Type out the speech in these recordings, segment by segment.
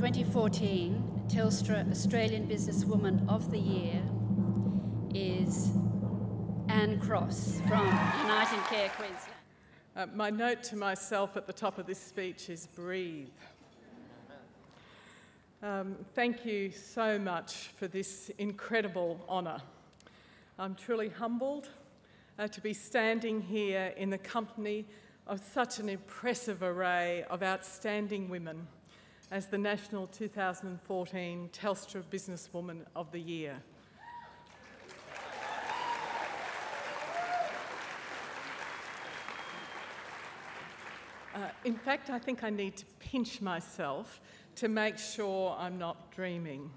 2014 Telstra Australian Businesswoman of the Year is Anne Cross from Uniting Care Queensland. My note to myself at the top of this speech is breathe. Thank you so much for this incredible honour. I'm truly humbled to be standing here in the company of such an impressive array of outstanding women as the National 2014 Telstra Businesswoman of the Year. In fact, I think I need to pinch myself to make sure I'm not dreaming.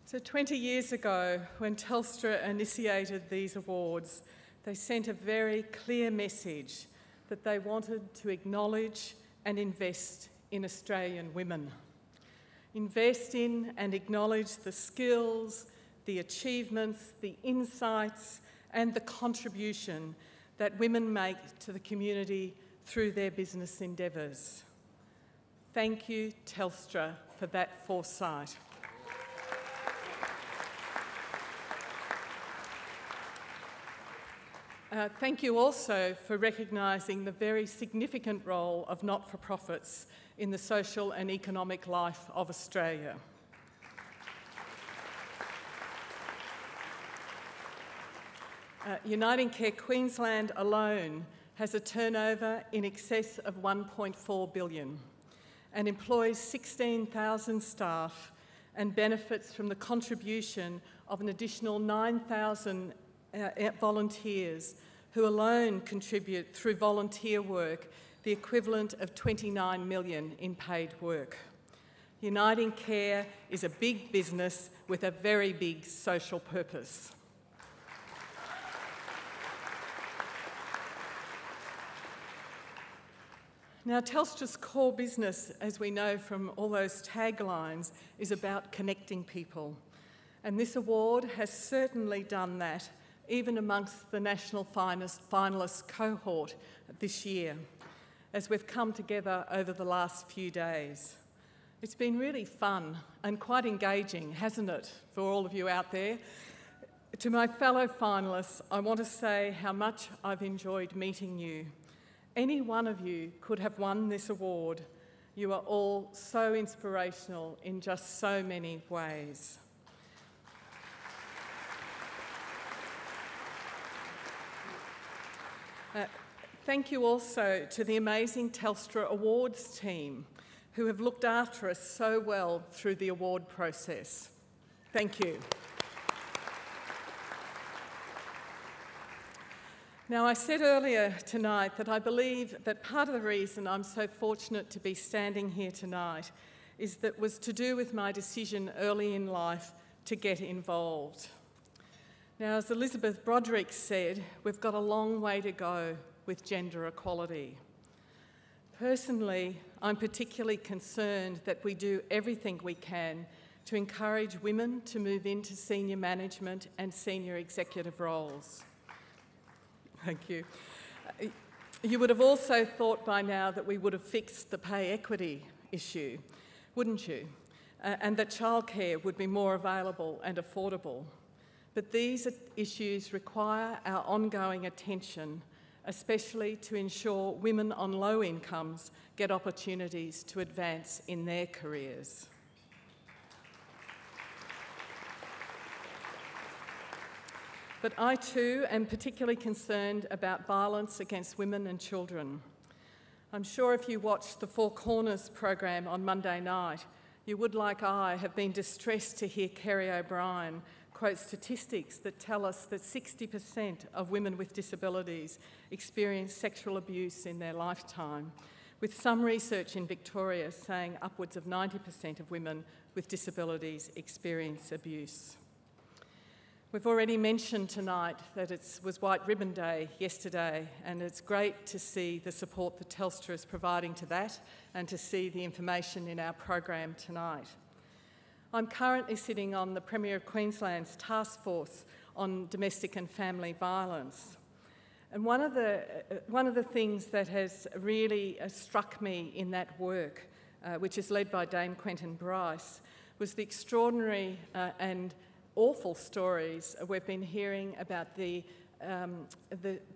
So 20 years ago, when Telstra initiated these awards, they sent a very clear message that they wanted to acknowledge and invest in Australian women. Invest in and acknowledge the skills, the achievements, the insights and the contribution that women make to the community through their business endeavours. Thank you, Telstra, for that foresight. Thank you also for recognising the very significant role of not-for-profits in the social and economic life of Australia. Uniting Care Queensland alone has a turnover in excess of $1.4 billion and employs 16,000 staff and benefits from the contribution of an additional 9,000 volunteers who alone contribute through volunteer work the equivalent of 29 million in paid work. Uniting Care is a big business with a very big social purpose. Now, Telstra's core business, as we know from all those taglines, is about connecting people. And this award has certainly done that, even amongst the national finalist cohort this year, as we've come together over the last few days. It's been really fun and quite engaging, hasn't it, for all of you out there? To my fellow finalists, I want to say how much I've enjoyed meeting you. Any one of you could have won this award. You are all so inspirational in just so many ways. Thank you also to the amazing Telstra Awards team who have looked after us so well through the award process. Thank you. Now, I said earlier tonight that I believe that part of the reason I'm so fortunate to be standing here tonight was to do with my decision early in life to get involved. Now, as Elizabeth Broderick said, we've got a long way to go with gender equality. Personally, I'm particularly concerned that we do everything we can to encourage women to move into senior management and senior executive roles. Thank you. You would have also thought by now that we would have fixed the pay equity issue, wouldn't you? And that childcare would be more available and affordable. But these issues require our ongoing attention, especially to ensure women on low incomes get opportunities to advance in their careers. But I too am particularly concerned about violence against women and children. I'm sure if you watched the Four Corners program on Monday night, you would, like I, have been distressed to hear Kerry O'Brien quote statistics that tell us that 60% of women with disabilities experience sexual abuse in their lifetime, with some research in Victoria saying upwards of 90% of women with disabilities experience abuse. We've already mentioned tonight that it was White Ribbon Day yesterday, and it's great to see the support that Telstra is providing to that and to see the information in our program tonight. I'm currently sitting on the Premier of Queensland's task force on domestic and family violence. And one of the things that has really struck me in that work which is led by Dame Quentin Bryce, was the extraordinary and awful stories we've been hearing about the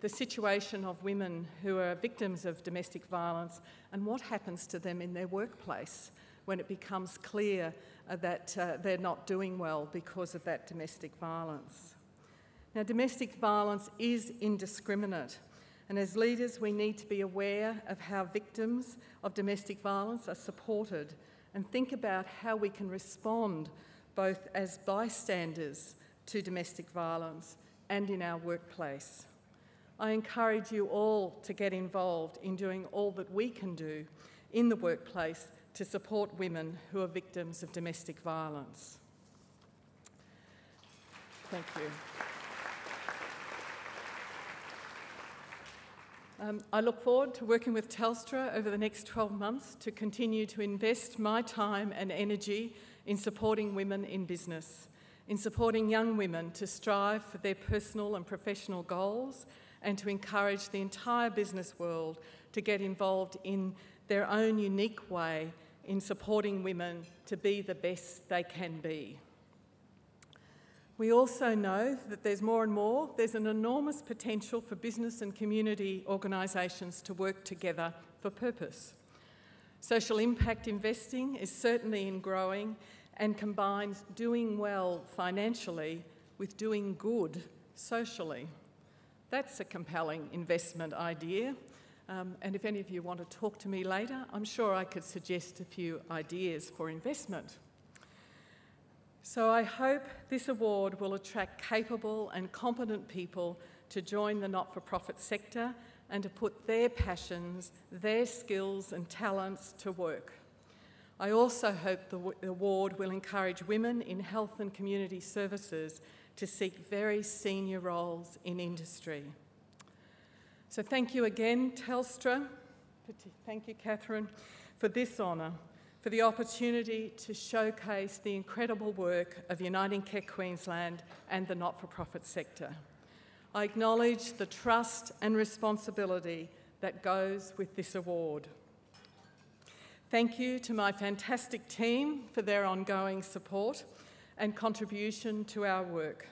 situation of women who are victims of domestic violence and what happens to them in their workplace when it becomes clear that they're not doing well because of that domestic violence. Now, domestic violence is indiscriminate, and as leaders we need to be aware of how victims of domestic violence are supported and think about how we can respond both as bystanders to domestic violence and in our workplace. I encourage you all to get involved in doing all that we can do in the workplace to support women who are victims of domestic violence. Thank you. I look forward to working with Telstra over the next 12 months to continue to invest my time and energy in supporting women in business, in supporting young women to strive for their personal and professional goals, and to encourage the entire business world to get involved in their own unique way in supporting women to be the best they can be. We also know that there's an enormous potential for business and community organisations to work together for purpose. Social impact investing is certainly in growing and combines doing well financially with doing good socially. That's a compelling investment idea, and if any of you want to talk to me later, I'm sure I could suggest a few ideas for investment. So I hope this award will attract capable and competent people to join the not-for-profit sector and to put their passions, their skills and talents to work. I also hope the award will encourage women in health and community services to seek very senior roles in industry. So thank you again, Telstra. Thank you, Catherine, for this honour, for the opportunity to showcase the incredible work of Uniting Care Queensland and the not-for-profit sector. I acknowledge the trust and responsibility that goes with this award. Thank you to my fantastic team for their ongoing support and contribution to our work,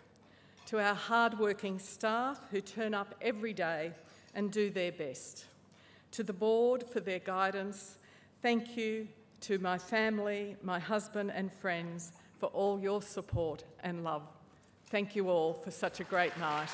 to our hard-working staff who turn up every day and do their best, to the board for their guidance. Thank you to my family, my husband and friends for all your support and love. Thank you all for such a great night.